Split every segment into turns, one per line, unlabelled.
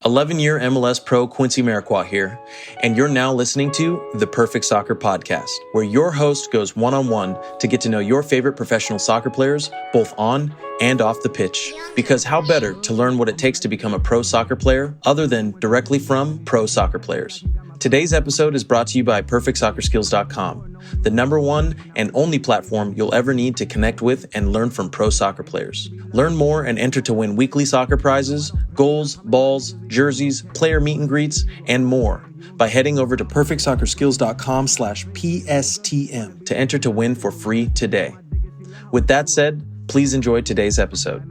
11-year MLS pro Quincy Amarikwa here, and you're now listening to the Perfect Soccer Podcast, where your host goes one-on-one to get to know your favorite professional soccer players, both on and off the pitch. Because how better to learn what it takes to become a pro soccer player other than directly from pro soccer players? Today's episode is brought to you by PerfectSoccerSkills.com, the #1 and only platform you'll ever need to connect with and learn from pro soccer players. Learn more and enter to win weekly soccer prizes, goals, balls, jerseys, player meet and greets, and more by heading over to PerfectSoccerSkills.com/PSTM to enter to win for free today. With that said, please enjoy today's episode.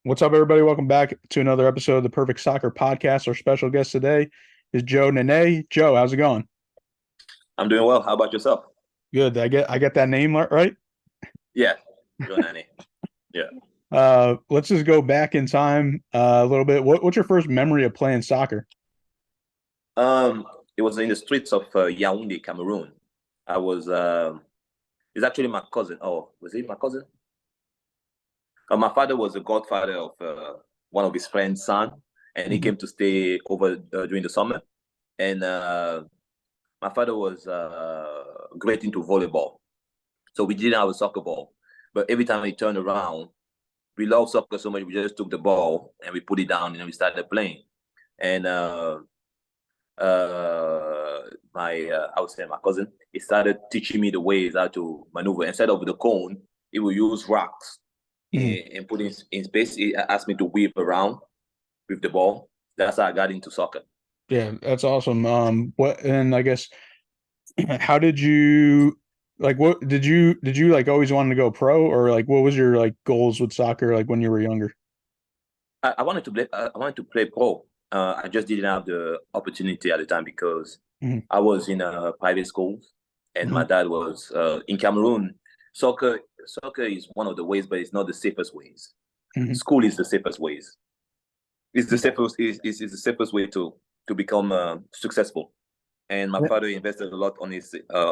What's up, everybody? Welcome back to another episode of the Perfect Soccer Podcast. Our special guest today is Joseph Nane. Joe, how's it going?
I'm doing well. How about yourself?
Good. I get that name right?
Yeah, Joe Nane. Yeah.
Let's just go back in time a little bit. What's your first memory of playing soccer?
It was in the streets of Yaoundé, Cameroon. It's actually my cousin. Oh, was he my cousin? My father was the godfather of one of his friend's son, and he came to stay over during the summer. And my father was great into volleyball, so we didn't have a soccer ball. But every time he turned around, we loved soccer so much, we just took the ball and we put it down and we started playing. And I would say my cousin, he started teaching me the ways how to maneuver. Instead of the cone, he would use rocks. And put in space. He asked me to weave around with the ball. That's how I got into soccer.
Yeah, that's awesome. I guess how did you what did you always want to go pro, or what was your goals with soccer when you were younger?
I wanted to play pro. I just didn't have the opportunity at the time because I was in a private school and my dad was in Cameroon. Soccer is one of the ways, but it's not the safest ways. School is the safest ways. It's the safest. Is the safest way to become successful. And my father invested a lot on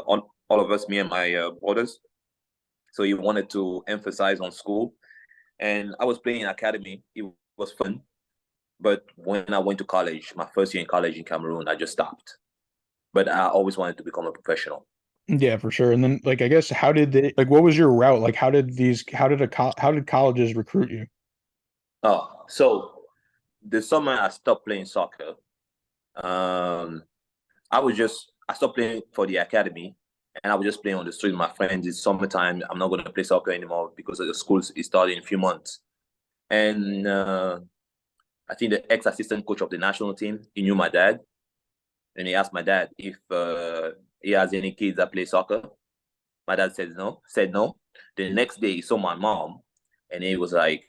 on all of us, me and my brothers. So he wanted to emphasize on school, and I was playing in academy. It was fun, but when I went to college, my first year in college in Cameroon, I just stopped. But I always wanted to become a professional.
Yeah, for sure. And then I guess how did they what was your route? How did colleges recruit you?
Oh, so the summer I stopped playing soccer. I stopped playing for the academy and I was just playing on the street with my friends. It's summertime. I'm not going to play soccer anymore because the school is starting in a few months. And I think the ex-assistant coach of the national team, he knew my dad. And he asked my dad if he has any kids that play soccer. My dad said no. The next day he saw my mom and he was like,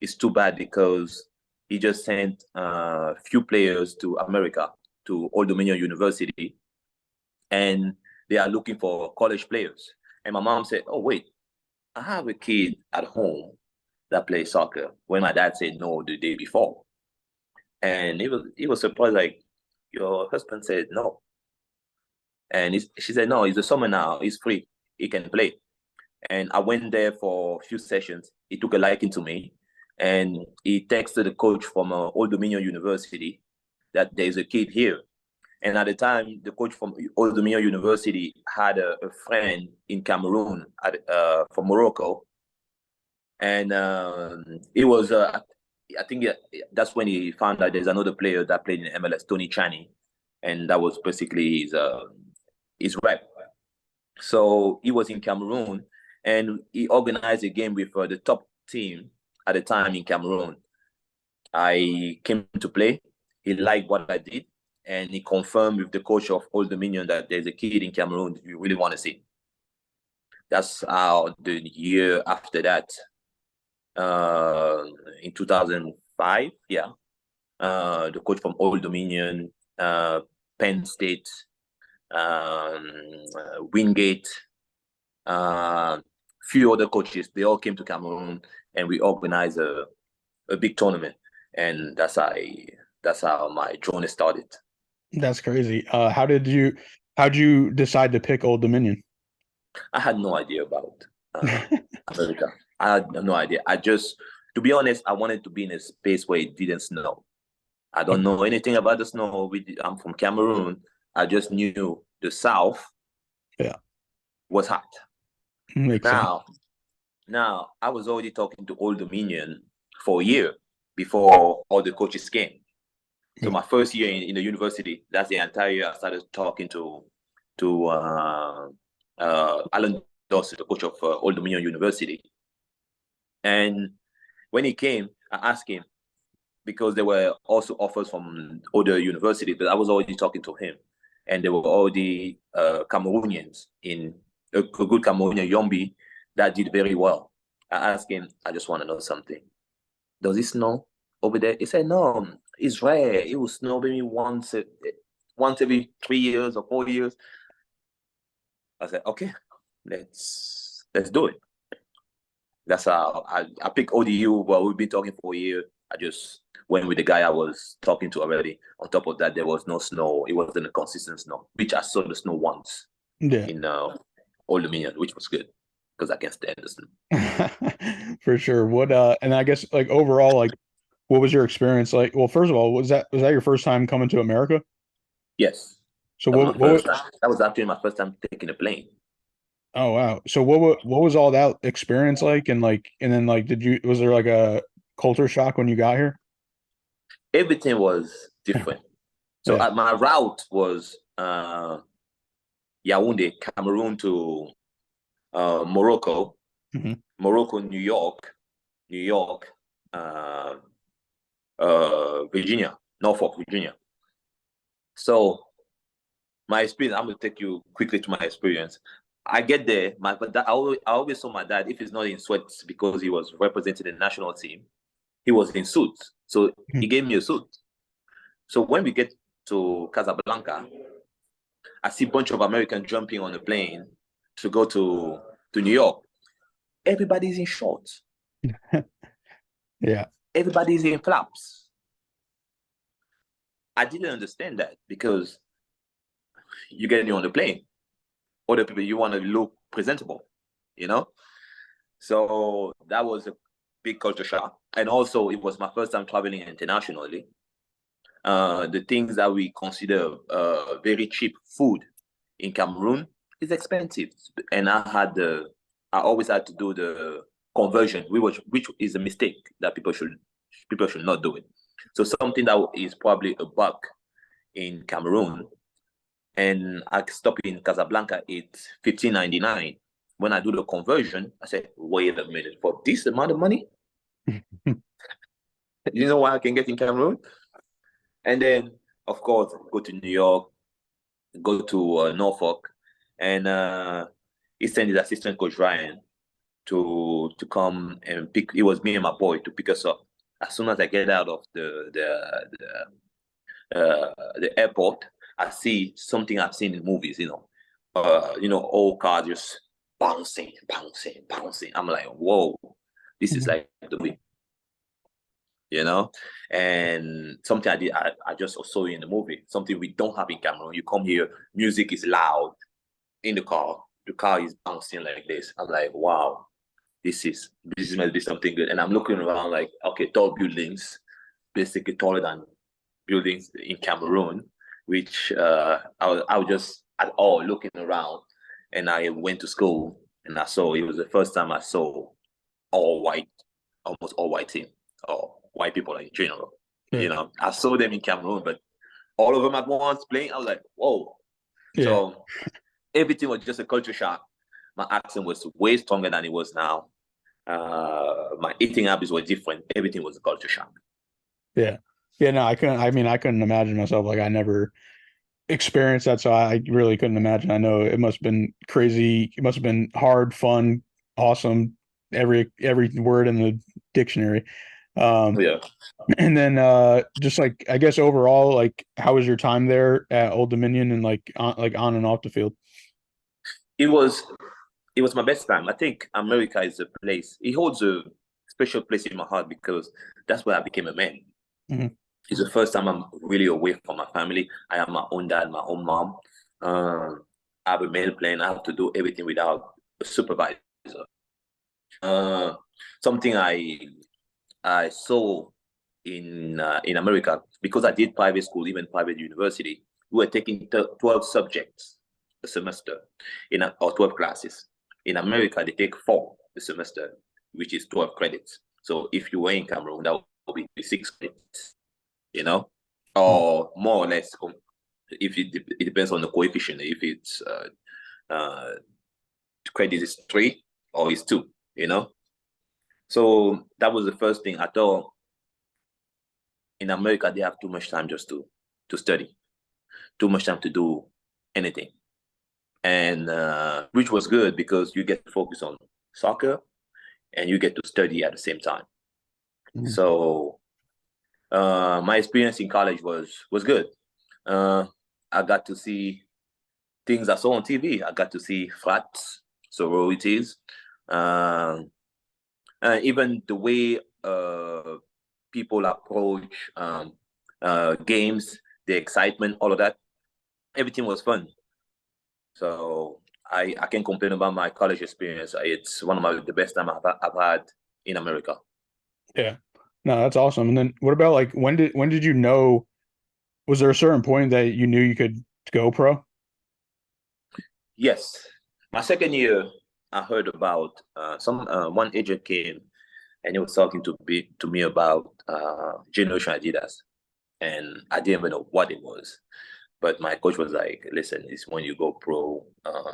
it's too bad because he just sent a few players to America, to Old Dominion University, and they are looking for college players. And my mom said, oh, wait, I have a kid at home that plays soccer, when my dad said no the day before. And he was surprised, your husband said no. And she said, no, it's the summer now. He's free. He can play. And I went there for a few sessions. He took a liking to me. And he texted the coach from Old Dominion University that there's a kid here. And at the time, the coach from Old Dominion University had a friend in Cameroon from Morocco. And it was, I think that's when he found out there's another player that played in MLS, Tony Chani. And that was basically his rep. So he was in Cameroon and he organized a game with the top team at the time in Cameroon. I came to play. He liked what I did and he confirmed with the coach of Old Dominion that there's a kid in Cameroon you really want to see. That's how the year after that, in 2005, the coach from Old Dominion, Penn State, Wingate, few other coaches, they all came to Cameroon and we organized a big tournament. and that's how my journey started.
That's crazy. How'd you decide to pick Old Dominion?
I had no idea about America. I had no idea. To be honest, I wanted to be in a space where it didn't snow. I don't know anything about the snow. I'm from Cameroon. I just knew the South was hot.
Makes sense.
Now, I was already talking to Old Dominion for a year before all the coaches came. So my first year in the university, that's the entire year I started talking to Alan Dawson, the coach of Old Dominion University. And when he came, I asked him, because there were also offers from other universities, but I was already talking to him. And there were already Cameroonians in a good Cameroonian Yombi that did very well. I asked him, I just want to know something. Does it snow over there? He said, no, it's rare. It will snow maybe once every 3 years or 4 years. I said, okay, let's do it. That's how I picked ODU. Well, we've been talking for a year. I just went with the guy I was talking to already. On top of that, there was no snow. It wasn't a consistent snow, which I saw the snow once in Old Dominion, which was good because I can stand the snow.
For sure. What and I guess like overall, like what was your experience like? Well, first of all, was that your first time coming to America?
Yes.
So
that was actually my first time taking a plane.
Oh wow. So what was all that experience like? And then was there like a culture shock when you got here?
Everything was different. So my route was Yaoundé, Cameroon to Morocco, Morocco, New York, Virginia, Norfolk, Virginia. So my experience, I'm going to take you quickly to my experience. I get there, but I always saw my dad, if he's not in sweats because he was representing the national team, he was in suits. So he gave me a suit. So when we get to Casablanca, I see a bunch of Americans jumping on a plane to go to New York. Everybody's in shorts.
Yeah.
Everybody's in flaps. I didn't understand that because you get on the plane. Other people, you want to look presentable, So that was a big culture shock. And also, it was my first time traveling internationally. The things that we consider very cheap food in Cameroon is expensive. And I always had to do the conversion, which is a mistake that people should not do it. So something that is probably $1 in Cameroon, and I stop in Casablanca, it's $15.99. When I do the conversion, I say, wait a minute, for this amount of money? You know what I can get in Cameroon? And then, of course, go to New York, go to Norfolk, and he sent his assistant coach Ryan to come and pick. It was me and my boy to pick us up. As soon as I get out of the airport, I see something I've seen in movies. Old cars just bouncing. I'm like, whoa, this is like the movie. And something I did, I just saw in the movie, something we don't have in Cameroon. You come here, music is loud in the car is bouncing like this. I'm like, wow, this must be something good. And I'm looking around like, okay, tall buildings, basically taller than buildings in Cameroon, which I was just at all looking around. And I went to school and I saw, it was the first time I saw almost all white team, or white people in general. I saw them in Cameroon, but all of them at once playing, I was like, whoa. Yeah. So everything was just a culture shock. My accent was way stronger than it was now. My eating habits were different. Everything was a culture shock.
Yeah. No, I couldn't imagine myself. Like, I never experienced that, so I really couldn't imagine. I know it must have been crazy. It must have been hard, fun, awesome. Every word in the dictionary.
Yeah.
And then just like, I guess overall, like, how was your time there at Old Dominion and like on and off the field?
It was my best time. I think America is a place. It holds a special place in my heart because that's where I became a man.
Mhm.
It's the first time I'm really away from my family. I have my own dad, my own mom. I have a meal plan. I have to do everything without a supervisor. Uh, Something I saw in America, because I did private school, even private university. We were taking 12 subjects a semester or 12 classes. In America, they take 4 a semester, which is 12 credits. So if you were in Cameroon, that would be 6 credits, or more or less. If it depends on the coefficient. If it's credit is 3 or it's 2, So that was the first thing I thought. In America, they have too much time just to study, too much time to do anything, and which was good because you get to focus on soccer and you get to study at the same time.
Mhm.
So my experience in college was good. I got to see things I saw on TV. I got to see flats, sororities, even the way people approach games, the excitement, all of that. Everything was fun. So I can't complain about my college experience. It's one of the best time I've had in America.
Yeah. No, that's awesome. And then what about like when did you know, was there a certain point that you knew you could go pro?
Yes, my second year, I heard about one agent came and he was talking to me about Generation Adidas, and I didn't even know what it was. But my coach was like, "Listen, it's when you go pro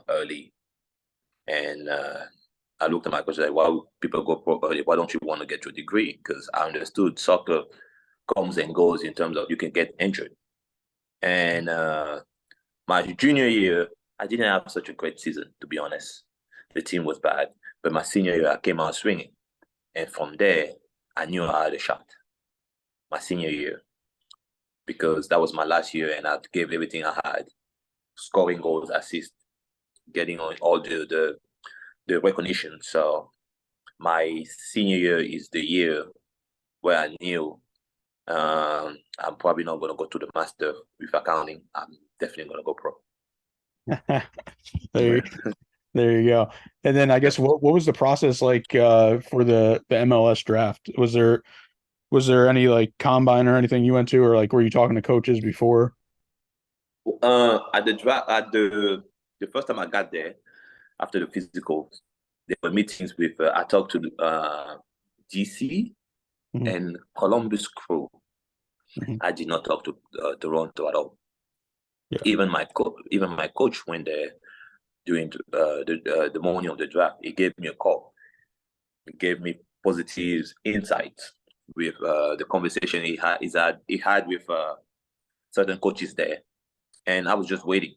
early." And I looked at my coach like, "Why would people go pro early? Why don't you want to get your degree?" Because I understood soccer comes and goes in terms of you can get injured. And my junior year, I didn't have such a great season, to be honest. The team was bad. But my senior year, I came out swinging. And from there, I knew I had a shot. My senior year, because that was my last year and I gave everything I had, scoring goals, assists, getting on all the recognition. So my senior year is the year where I knew I'm probably not going to go to the master with accounting. I'm definitely going to go pro.
There, there you go. And then I guess what was the process like for the MLS draft? Was there any like combine or anything you went to, or like were you talking to coaches before?
At the draft, at the first time I got there, after the physical, there were meetings with. I talked to DC
Mhm.
and Columbus Crew.
Mhm.
I did not talk to Toronto at all.
Yeah.
Even my coach went there during the morning of the draft. He gave me a call. He gave me positive insights with the conversation he had with certain coaches there, and I was just waiting.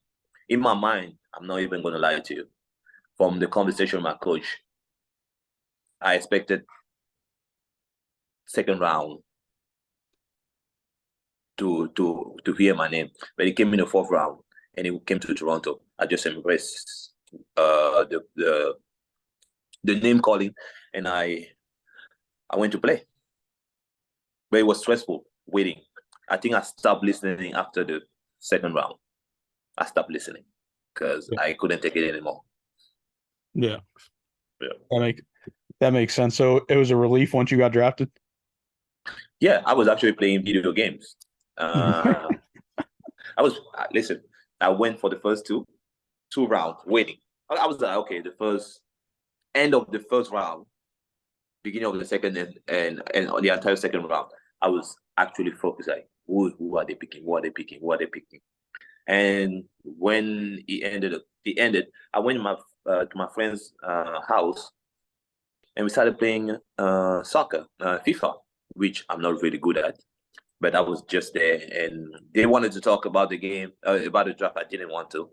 In my mind, I'm not even going to lie to you. From the conversation with my coach, I expected second round to hear my name, but he came in the 4th round, and he came to Toronto. I just embraced the name calling, and I went to play. But it was stressful waiting. I think I stopped listening after the second round. I stopped listening because
Yeah.
I couldn't take it anymore.
Yeah.
Yeah.
That makes sense. So it was a relief once you got drafted.
Yeah, I was actually playing video games. Listen, I went for the first two rounds waiting. I was like, okay, the first end of the first round, beginning of the second, and the entire second round, I was actually focused like, who are they picking? Who are they picking? Who are they picking? And when he ended, I went to my friend's house, and we started playing soccer, FIFA, which I'm not really good at. But I was just there, and they wanted to talk about the game, about the draft. I didn't want to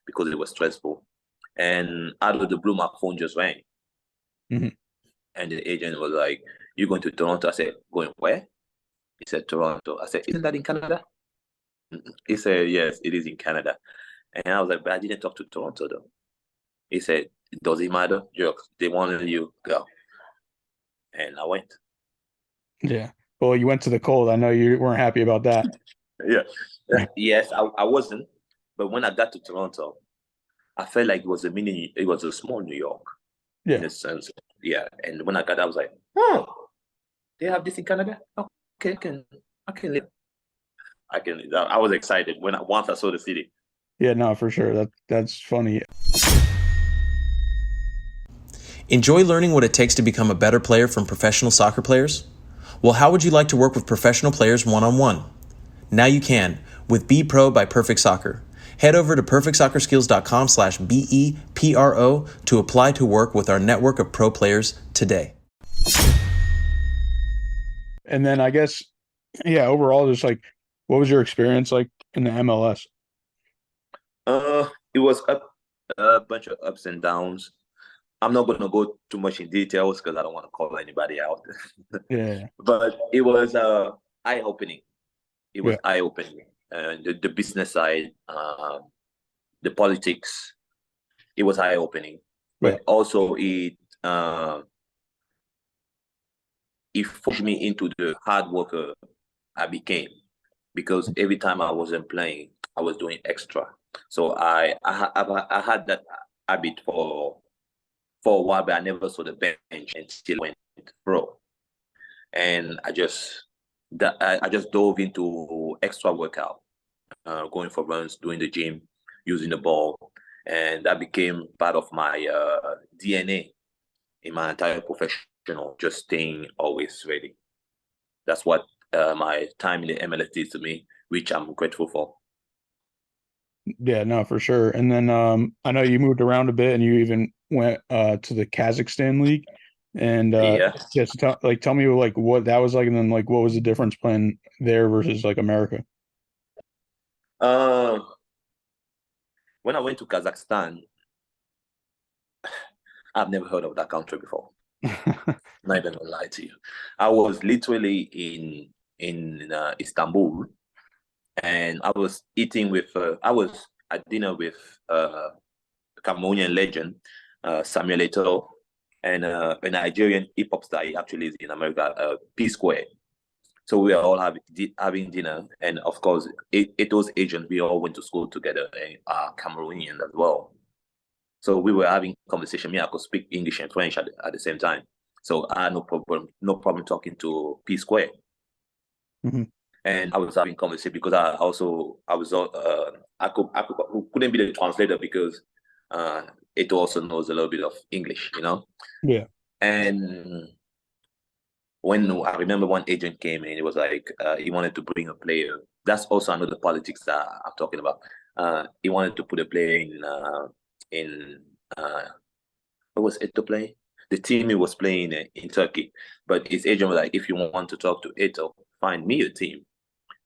because it was stressful. And out of the blue, my phone just rang,
Mhm.
and the agent was like, "You going to Toronto?" I said, "Going where?" He said, "Toronto." I said, "Isn't that in Canada?" He said, "Yes, it is in Canada." And I was like, "But I didn't talk to Toronto though." He said, "Does it matter? They wanted you go," and I went.
Yeah. Well, you went to the cold. I know you weren't happy about that.
Yeah. Yes, I wasn't. But when I got to Toronto, I felt like it was a small New York in
Yeah.
a sense. Yeah. And when I got there, I was like, oh, they have this in Canada? Okay, I can live. I was excited once I saw the city.
Yeah, no, for sure. That's funny.
Enjoy learning what it takes to become a better player from professional soccer players? Well, how would you like to work with professional players one-on-one? Now you can with Be Pro by Perfect Soccer. Head over to perfectsoccerskills.com/BEPRO to apply to work with our network of pro players today.
And then I guess, yeah, overall, just like, what was your experience like in the MLS?
It was a bunch of ups and downs. I'm not going to go too much in details because I don't want to call anybody out.
Yeah.
But it was eye-opening. It was
Yeah.
eye-opening. The business side, the politics, it was eye-opening. But
Yeah.
also it forced me into the hard worker I became, because every time I wasn't playing, I was doing extra. So I had that habit for a while, but I never saw the bench until I went pro, and I just dove into extra workout, going for runs, doing the gym, using the ball, and that became part of my DNA in my entire professional. Just staying always ready. That's what my time in the MLS did to me, which I'm grateful for.
Yeah, no, for sure. And then I know you moved around a bit and you even went to the Kazakhstan League. And
Yeah.
just tell me like what that was like, and then like what was the difference playing there versus like America?
Uh, when I went to Kazakhstan, I've never heard of that country before. Not even gonna lie to you. I was literally in Istanbul, and I was eating with. I was at dinner with Cameroonian legend Samuel Eto'o, and a Nigerian hip hop star. He actually is in America, P Square. So we were all having dinner, and of course, Eto'o's agent. We all went to school together, and Cameroonian as well. So we were having conversation. Me, I could speak English and French at the same time. So I had no problem talking to P Square.
Mhm.
And I was having conversation because I couldn't be the translator because it also knows a little bit of English, you know.
Yeah.
And when I remember one agent came in, it was like he wanted to bring a player. That's also another politics that I'm talking about. He wanted to put a player in what was it to play? The team he was playing in Turkey, but his agent was like, "If you want to talk to Eto, find me a team."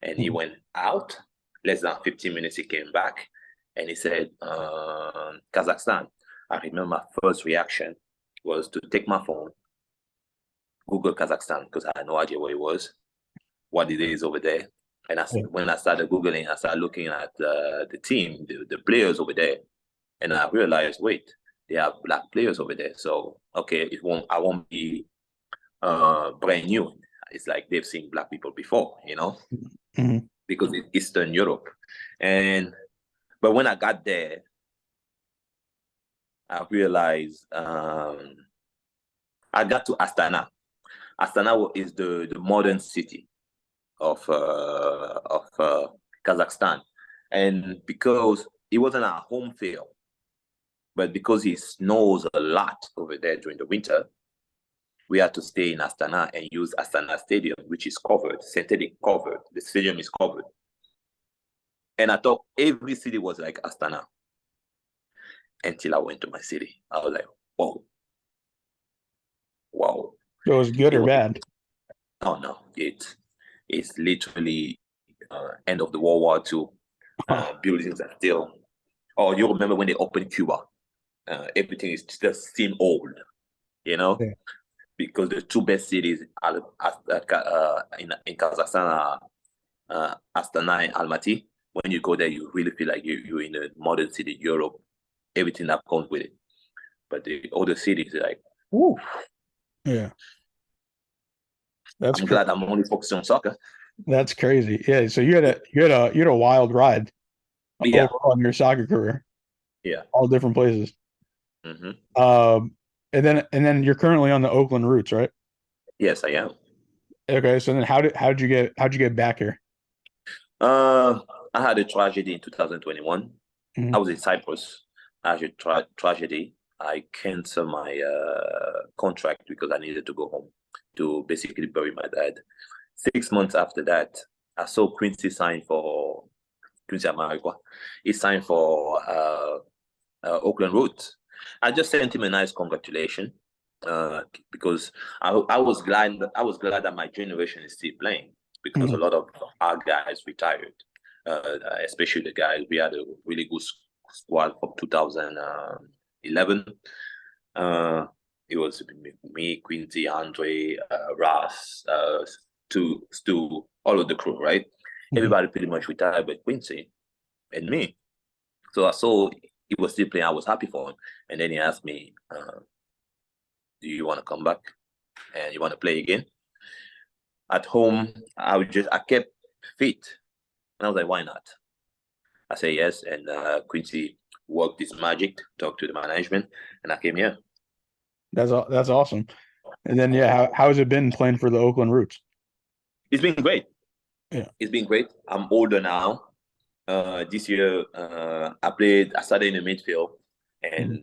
And he
Mhm.
went out. Less than 15 minutes, he came back, and he said, "Kazakhstan." I remember my first reaction was to take my phone, Google Kazakhstan, because I had no idea where it was, what it is over there. And
Yeah.
when I started Googling, I started looking at the team, the players over there. And I realized, wait, they have black players over there. So, okay, I won't be brand new. It's like they've seen black people before, you know,
Mhm.
because it's Eastern Europe. But when I got there, I realized I got to Astana. Astana is the modern city of Kazakhstan, and because it wasn't our home field, but because it snows a lot over there during the winter, we had to stay in Astana and use Astana Stadium, which is covered, synthetic covered. The stadium is covered, and I thought every city was like Astana until I went to my city. I was like, whoa, wow.
So it was good
It
or
was,
bad?
oh no, it's literally end of the World War II. Buildings are still. Oh, you remember when they opened Cuba? Everything is just seem old, you know,
Yeah.
because the two best cities in Kazakhstan are Astana and Almaty. When you go there, you really feel like you're in a modern city, Europe, everything that comes with it. But the other cities are like, woo.
Yeah.
I'm glad I'm only focusing on soccer.
That's crazy. Yeah. So you had a wild ride
Yeah.
overall in your soccer career.
Yeah.
All different places.
Mm-hmm.
And then you're currently on the Oakland Roots, right?
Yes, I am.
Okay. So then how'd you get back here?
I had a tragedy in 2021.
Mhm.
I was in Cyprus. I had a tragedy. I canceled my contract because I needed to go home to basically bury my dad. 6 months after that, I saw Quincy sign for Quincy Amarikwa. He signed for Oakland Roots. I just sent him a nice congratulation because I was glad that my generation is still playing because a lot of our guys retired, especially the guys. We had a really good squad from 2011. It was me, Quincy, Andre, Ross, Stu, all of the crew, right? Everybody pretty much retired but Quincy and me. So I saw he was still playing. I was happy for him. And then he asked me, do you want to come back and you want to play again? At home, I kept fit. And I was like, why not? I said yes. And Quincy worked his magic, talked to the management, and I came here.
That's awesome. And then how has it been playing for the Oakland Roots?
It's been great.
Yeah.
It's been great. I'm older now. This year, I started in the midfield, and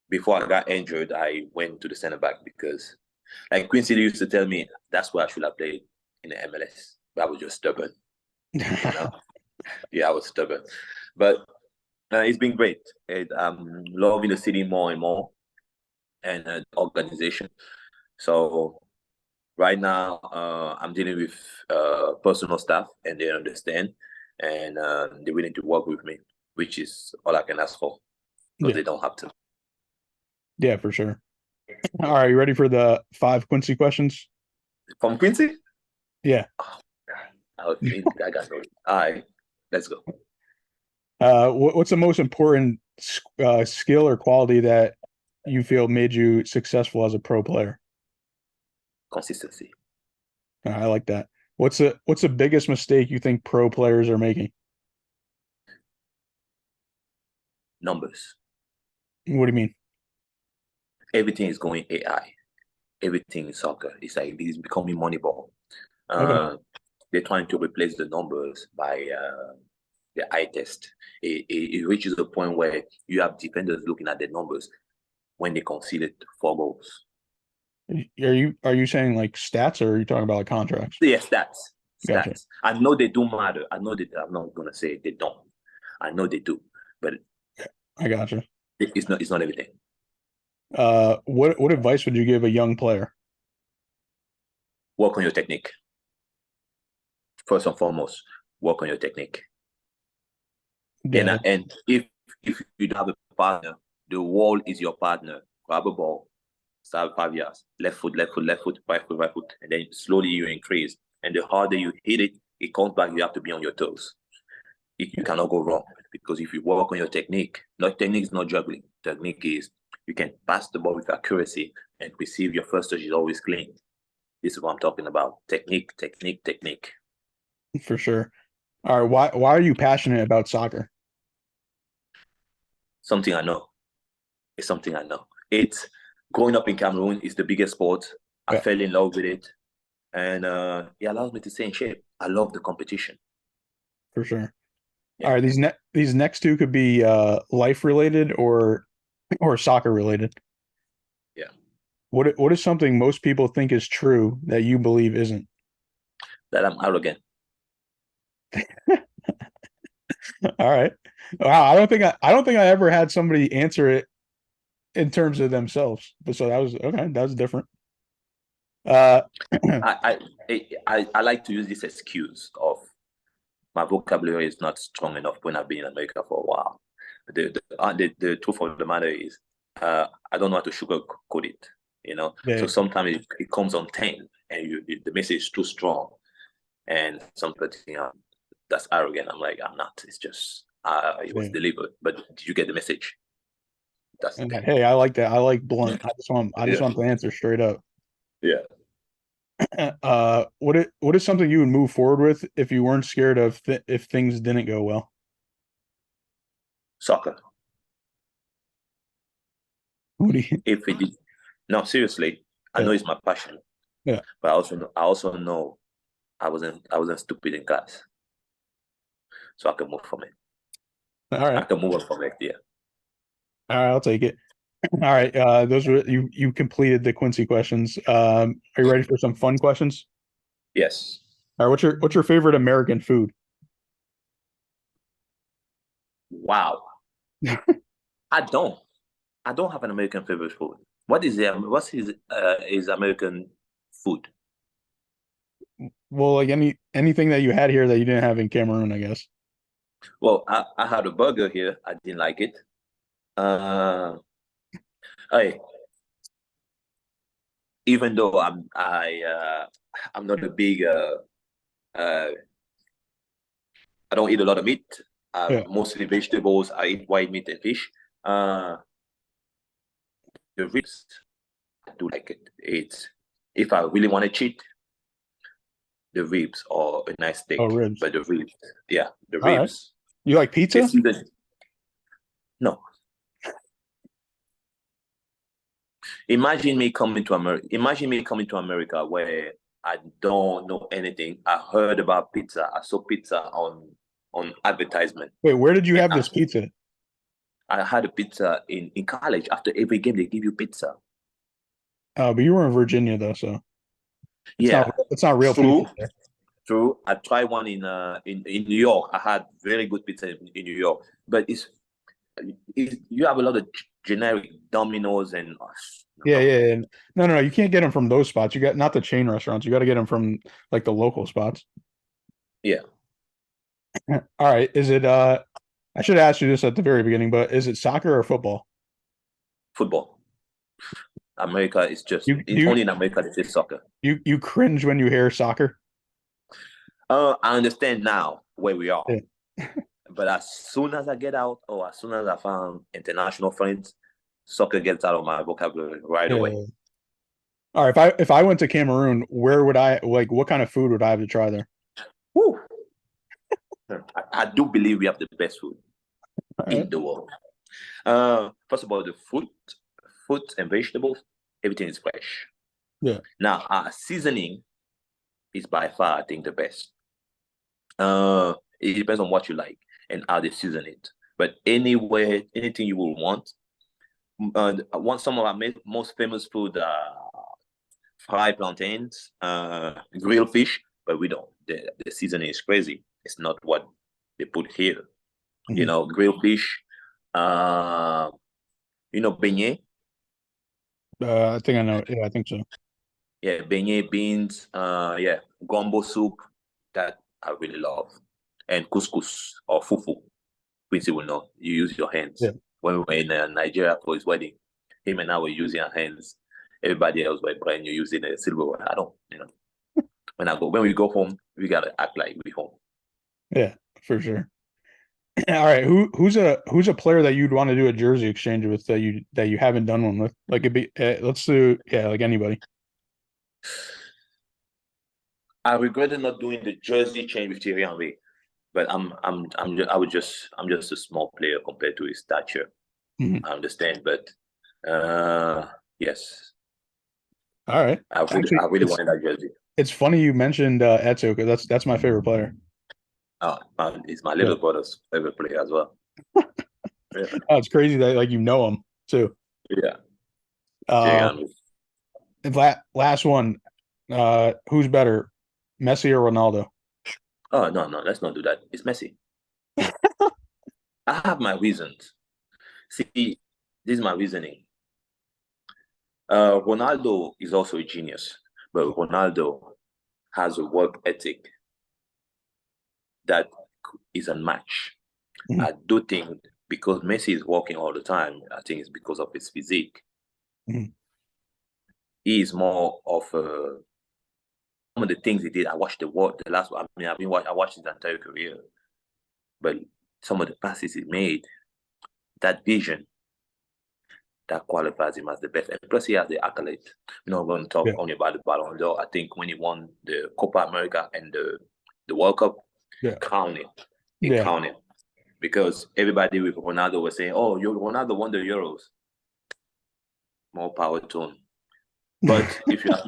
before I got injured, I went to the center back because, like Quincy used to tell me, that's where I should have played in the MLS. But I was just stubborn. You know? Yeah, I was stubborn. But it's been great. I'm loving the city more and more, and the organization. So right now, I'm dealing with personal stuff, and they understand, and they're willing to work with me, which is all I can ask for. But they don't have to.
Yeah, for sure. All right, you ready for the 5 Quincy questions?
From Quincy?
Yeah.
Oh, I got no. All right, let's go.
What's the most important skill or quality that you feel made you successful as a pro player?
Consistency.
I like that. What's the biggest mistake you think pro players are making?
Numbers.
What do you mean?
Everything is going AI. Everything in soccer. It's like it's becoming Moneyball.
Okay.
They're trying to replace the numbers by the eye test. It reaches a point where you have defenders looking at the numbers when they conceded 4 goals.
Are you saying like stats, or are you talking about like contracts?
Yeah, stats.
Gotcha.
I know they do matter. I know that I'm not gonna say they don't. I know they do, but
I gotcha.
it's not everything.
What advice would you give a young player?
Work on your technique. First and foremost, work on your technique.
Yeah.
And if you don't have a partner, the wall is your partner. Grab a ball, start 5 yards, left foot, right foot, right foot, and then slowly you increase. And the harder you hit it, it comes back. You have to be on your toes. You cannot go wrong because if you work on your technique, technique is not juggling. Technique is you can pass the ball with accuracy and receive your first touch is always clean. This is what I'm talking about. Technique.
For sure. All right. Why are you passionate about soccer?
Something I know. It's something I know. It's growing up in Cameroon is the biggest sport. I fell in love with it. And it allows me to stay in shape. I love the competition.
For sure.
Yeah.
All right, these next 2 could be life related or soccer related.
Yeah.
What is something most people think is true that you believe isn't?
That I'm arrogant.
All right. Wow, I don't think I ever had somebody answer it in terms of themselves. But so that was okay. That was different.
I like to use this excuse of my vocabulary is not strong enough when I've been in America for a while. The truth of the matter is, I don't know how to sugarcoat it.
Yeah.
So sometimes it comes on 10, and the message is too strong, and something that's arrogant. I'm like, I'm not. It's just it was delivered. But did you get the message? That's the thing.
Hey, I like that. I like blunt. I just want the answer straight up.
Yeah.
What is something you would move forward with if you weren't scared of if things didn't go well?
Soccer.
What do you?
If it did, no, seriously, I know
Yeah,
it's my passion,
yeah.
but I also know I wasn't stupid in class, so I can move from it.
All
I
right,
can move on from it. Yeah.
all right. I'll take it. All right. Those were you completed the Quincy questions. Are you ready for some fun questions?
Yes.
All right. What's your favorite American food?
Wow. I don't. I don't have an American favorite food. What's his American food?
Well, like anything that you had here that you didn't have in Cameroon, I guess.
Well, I had a burger here. I didn't like it. Uh, I even though I'm not a big uh I don't eat a lot of meat.
Yeah.
Mostly vegetables. I eat white meat and fish. Uh, the ribs, I do like it. It's if I really want to cheat, the ribs or a nice
Oh,
steak.
ribs.
But the ribs, yeah, the
All right.
ribs.
You like pizza?
It's either no. Imagine me coming to America where I don't know anything. I heard about pizza. I saw pizza on advertisement,
Wait, where did you
and
have this pizza?
I had a pizza in college. After every game, they give you pizza.
But you were in Virginia though, so
Yeah,
it's not real
true,
pizza there.
true. I tried one in New York. I had very good pizza in New York, but you have a lot of generic Domino's and
Yeah,
no.
yeah, yeah. No. You can't get them from those spots. You got not the chain restaurants. You got to get them from like the local spots.
Yeah,
All right. Is it I should have asked you this at the very beginning, but is it soccer or football?
football. America is just
You do
only in America they say soccer.
you cringe when you hear soccer?
I understand now where we are,
Yeah.
but as soon as I get out, or as soon as I found international friends, soccer gets out of my vocabulary right away.
Yeah. All right. If I went to Cameroon, where would I like what kind of food would I have to try there?
Woo. I do believe we have the best food
All right.
in the world. First of all, the fruit and vegetables, everything is fresh.
Yeah.
Now, our seasoning is by far, I think, the best. It depends on what you like and how they season it. But anywhere, anything you will want. I want some of our most famous food, fried plantains, grilled fish, but we don't. The seasoning is crazy. It's not what they put here. You
Mhm.
know, grilled fish, beignet.
I think I know. Yeah, I think so.
Yeah, beignet, beans, yeah, gumbo soup that I really love. And couscous or fufu. Quincy will know. You use your hands.
Yeah.
When we were in Nigeria for his wedding, him and I were using our hands. Everybody else were brand new using a silverware. I don't, when we go home, we gotta act like we home.
Yeah, for sure. All right, who's a player that you'd want to do a jersey exchange with that you haven't done one with? Like it'd be let's do like anybody.
I regretted not doing the jersey change with Thierry Henry, but I'm just a small player compared to his stature.
Mhm.
I understand, but yes,
All right. Actually,
I really wanted that jersey.
it's funny you mentioned Etso because that's my favorite player.
He's my
Yeah.
little brother's favorite player as well. Yeah,
Oh, it's crazy that like you know him too.
yeah. Thierry
Uh,
Henry.
and last one. Who's better, Messi or Ronaldo?
Oh no, let's not do that. It's Messi. I have my reasons. See, this is my reasoning. Ronaldo is also a genius, but Ronaldo has a work ethic that is unmatched.
Mhm.
I do think because Messi is working all the time, I think it's because of his physique.
Mhm.
He is more of some of the things he did. I watched the last one. I mean, I watched his entire career, but some of the passes he made, that vision, that qualifies him as the best. And plus, he has the accolade. We're not going to talk only about the Ballon d'Or. I think when he won the Copa America and the World Cup, counted. It counted. Because everybody with Ronaldo was saying, "Oh, Ronaldo won the Euros." More power to him. But if you ask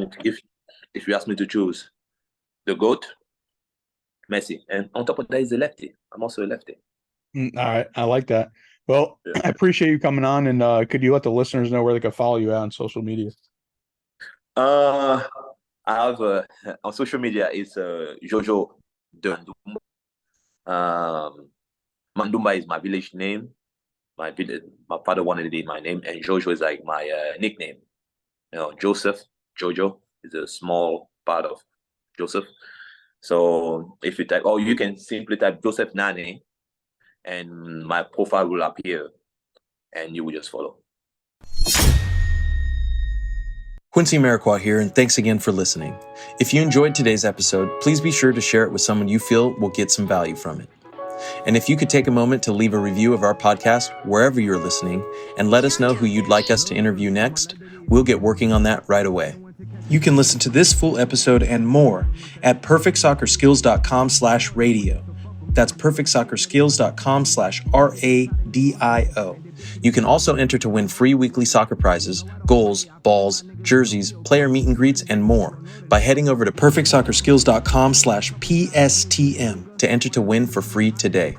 me to choose the GOAT, Messi, and on top of that, he's a lefty. I'm also a lefty.
All right, I like that. Well, I appreciate you coming on, and could you let the listeners know where they can follow you out on social media?
I have on social media it's Jojo Mandumba. Mandumba is my village name. My father wanted it in my name, and Jojo is like my nickname. Joseph, Jojo is a small part of Joseph. So if you type, you can simply type Joseph Nane, and my profile will appear, and you will just follow.
Quincy Amarikwa here, and thanks again for listening. If you enjoyed today's episode, please be sure to share it with someone you feel will get some value from it. And if you could take a moment to leave a review of our podcast wherever you're listening and let us know who you'd like us to interview next, we'll get working on that right away. You can listen to this full episode and more at perfectsoccerskills.com/radio. That's perfectsoccerskills.com/radio. You can also enter to win free weekly soccer prizes, goals, balls, jerseys, player meet and greets, and more by heading over to perfectsoccerskills.com/PSTM to enter to win for free today.